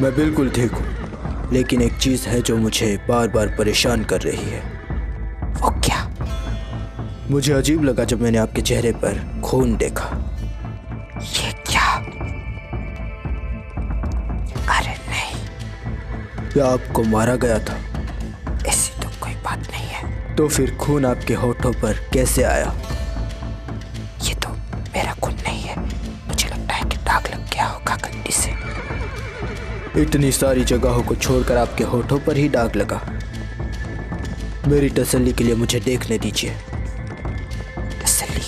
मैं बिल्कुल ठीक हूँ, लेकिन एक चीज़ है जो मुझे बार बार परेशान कर रही है। वो क्या? मुझे अजीब लगा जब मैंने आपके चेहरे पर खून देखा। ये क्या? अरे नहीं। क्या आपको मारा गया था? ऐसी तो कोई बात नहीं है। तो फिर खून आपके होठों पर कैसे आया? ये तो मेरा खून नहीं है। मुझे लगता है कि दाग लग गया होगा गंदी से। इतनी सारी जगहों को छोड़कर आपके होठों पर ही दाग लगा। मेरी तसल्ली के लिए मुझे देखने दीजिए। तसल्ली?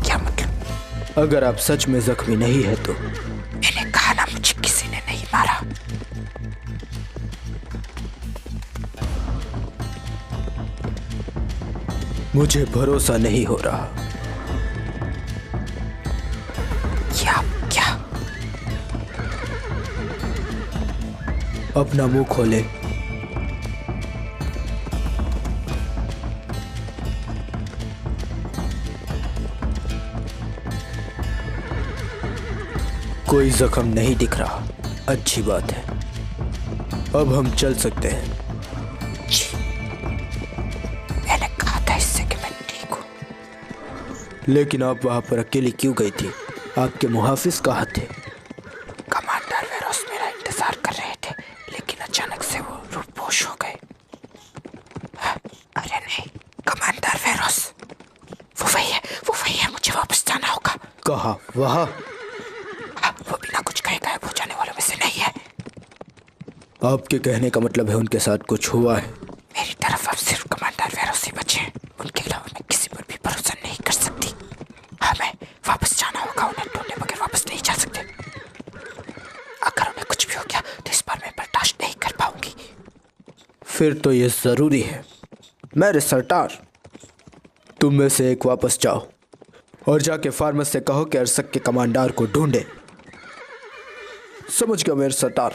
क्या मतलब? अगर आप सच में जख्मी नहीं है तो। मैंने कहा ना, मुझे किसी ने नहीं मारा। मुझे भरोसा नहीं हो रहा। क्या? क्या? अपना मुंह खोले। कोई जख्म नहीं दिख रहा। अच्छी बात है, अब हम चल सकते हैं। मैंने कहा था इससे कि मैं ठीक हूँ। लेकिन आप वहां पर अकेली क्यों गई थी? आपके मुहाफिज कहाँ थे? कमांडर वेरोस मेरा इंतजार कर रहे थे, लेकिन अचानक से वो रूपपोश हो गए। अरे नहीं, कमांडर वेरोस वो वही है, वो वही है। मुझे वापस जाना होगा। कहाँ? वहाँ? वो बिना कुछ कहे गायब हो जाने वालों में से नहीं है। आपके कहने का मतलब है उनके साथ कुछ हुआ है? मेरी तरफ अब सिर्फ कमांडर वेरोस ही बचे हैं। उनके अलावा मैं किसी पर भी भरोसा नहीं कर सकती। हमें वापस जाना होगा। उन्हें ढूंढने बगैर वापस नहीं जा सकते। अगर उन्हें कुछ भी हो गया तो इस बार मैं बर्दाश्त नहीं कर पाऊंगी। फिर तो ये जरूरी है। मेरे सरदार, तुम में से एक वापस जाओ और जाके फार्मस से कहो कि अरसक के कमांडर को ढूंढे। समझ गया मेरे सरदार?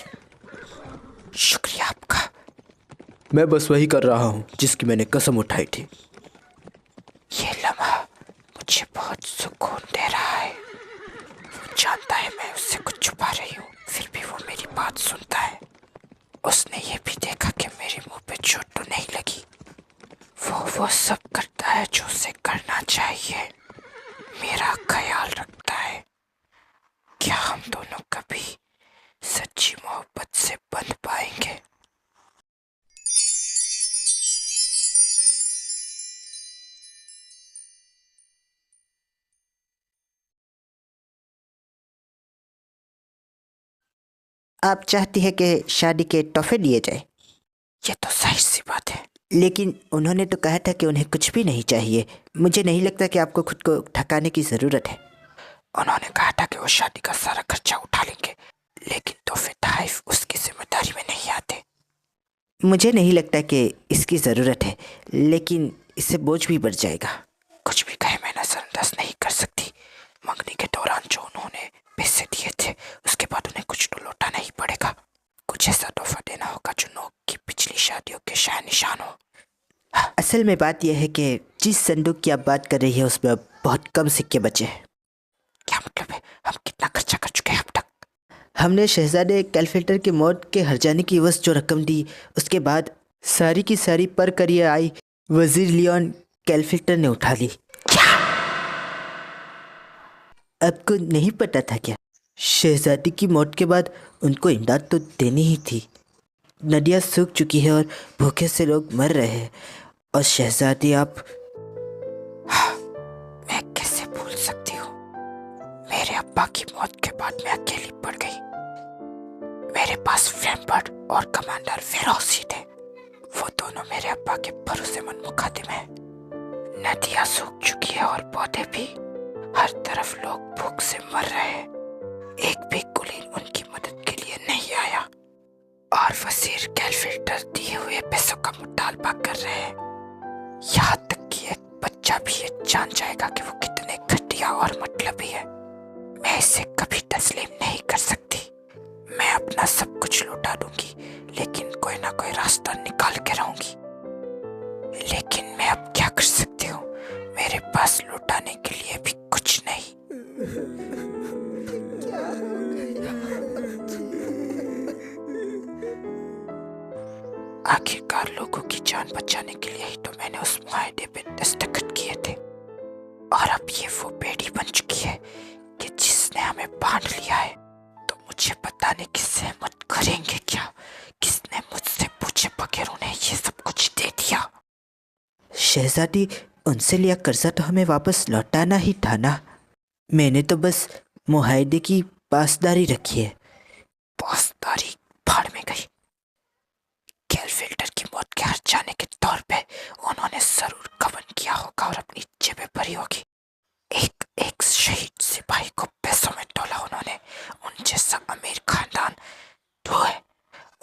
शुक्रिया आपका। मैं बस वही कर रहा हूँ जिसकी मैंने कसम उठाई थी। ये लम्हा मुझे बहुत सुकून दे रहा है। वो जानता है मैं उससे कुछ छुपा रही हूँ, फिर भी वो मेरी बात सुनता है। उसने ये भी देखा कि मेरे मुंह पे चोट तो नहीं लगी। वो सब करता है जो उसे करना चाहिए। मेरा ख्याल रखता है। क्या हम दोनों कभी सच्ची मोहब्बत से बंध पाएंगे? आप चाहती है कि शादी के तोहफे दिए जाए? ये तो सही सी बात है। लेकिन उन्होंने तो कहा था कि उन्हें कुछ भी नहीं चाहिए। मुझे नहीं लगता कि आपको खुद को थकाने की ज़रूरत है। उन्होंने कहा था कि वो शादी का सारा खर्चा उठा लेंगे, लेकिन तोहफे तहफ़ उसकी जिम्मेदारी में नहीं आते। मुझे नहीं लगता कि इसकी ज़रूरत है, लेकिन इससे बोझ भी बढ़ जाएगा। कुछ भी कहे, मैं नजरअंदाज नहीं कर सकती। मंगनी के दौरान जो उन्होंने पैसे दिए थे, उसके बाद उन्हें कुछ तो लौटा नहीं पड़ेगा। कुछ ऐसा तोहफा देना होगा जो नोक की पिछली शादियों के शाह निशान हो। असल में बात यह है कि जिस संदूक की आप बात कर रही है उसमें अब बहुत कम सिक्के बचे हैं। क्या मतलब है? हम कितना खर्चा कर चुके हैं अब तक? हमने शहजादे कैलफिल्टर की मौत के हर्जाने की एवज जो रकम दी, उसके बाद सारी की सारी पर करियर आई वजीर लियोन कैलफिल्टर ने उठा ली। आपको नहीं पता था क्या? शहजादी की मौत के बाद उनको इमदाद तो देनी ही थी। नदियाँ सूख चुकी है और भूखे से लोग मर रहे हैं, और शहजादी आप। मैं कैसे भूल सकती हूँ? मेरे अब्बा की मौत के बाद मैं अकेली पड़ गई। मेरे पास फ्रैम्पर्ट और कमांडर वेरोस ही थे। वो दोनों मेरे अब्बा के भरोसेमंद मुखातिम हैं। नदियाँ सूख चुकी है और पौधे भी। हर तरफ लोग भूख से मर रहे हैं। एक भी कुलीन उनकी मदद के लिए नहीं आया, और वजीर कैलफिल्टर दिए हुए पैसों का मुतालबा कर रहे हैं। यहाँ तक कि एक बच्चा भी ये जान जाएगा कि वो कितने घटिया और मतलबी है। मैं इसे कभी तस्लीम नहीं कर सकती। मैं अपना सब कुछ लौटा दूंगी, लेकिन कोई ना कोई रास्ता निकाल के रहूंगी। लेकिन मैं अब क्या कर सकती हूँ? मेरे पास लौटाने के लिए भी कुछ नहीं। आखिरकार लोगों की जान बचाने के लिए ही तो मैंने उस मुआहदे पे दस्तखत किए थे, और अब ये वो बेड़ी बन चुकी है कि जिसने हमें बांध लिया है। तो मुझे बताने की सहमत करेंगे क्या, किसने मुझसे पूछे बगैर उन्हें ये सब कुछ दे दिया? शहजादी, उनसे लिया कर्जा तो हमें वापस लौटाना ही था ना। मैंने तो बस मुआहदे की पासदारी रखी है। पासदारी भाड़ में गई। कैलफिल्टर की मौत के हर जाने के तौर पे उन्होंने जरूर कवन किया होगा और अपनी जेबें भरी होगी। एक एक शहीद सिपाही को पैसों में तोला उन्होंने। उन जैसा अमीर खानदान तो है,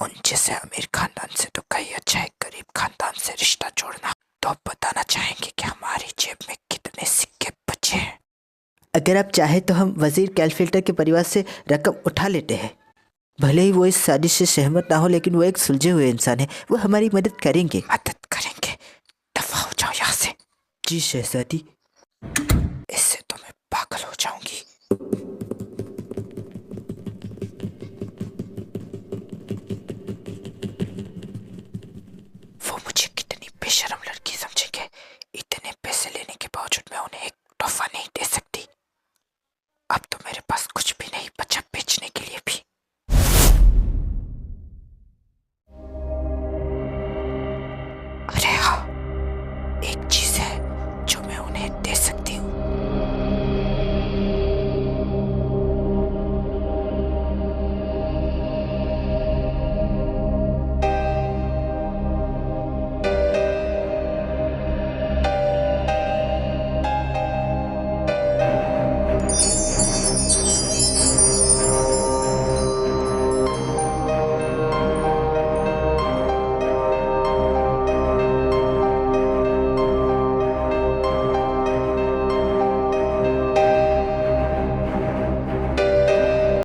उन जैसे अमीर खानदान से तो कहीं अच्छा है गरीब खानदान से रिश्ता जोड़ना। तो आप बताना चाहेंगे कि हमारी जेब में कितने सिक्के बचे हैं? अगर आप चाहे तो हम वजीर कैलफिल्टर के परिवार से रकम उठा लेते हैं। भले ही वो इस साजिश से सहमत ना हो, लेकिन वो एक सुलझे हुए इंसान है, वो हमारी मदद करेंगे। मदद करेंगे? दफा हो जाओ यहाँ से। जी शहजादी। इससे तो मैं पागल हो जाऊंगी। वो मुझे कितनी बेशर्म लड़की समझेंगे। इतने पैसे लेने के बावजूद मैं उन्हें एक तोहफा नहीं दे सकती। अब तो मेरे पास कुछ भी नहीं बचा बेचने के लिए भी। अरे हाँ, एक चीज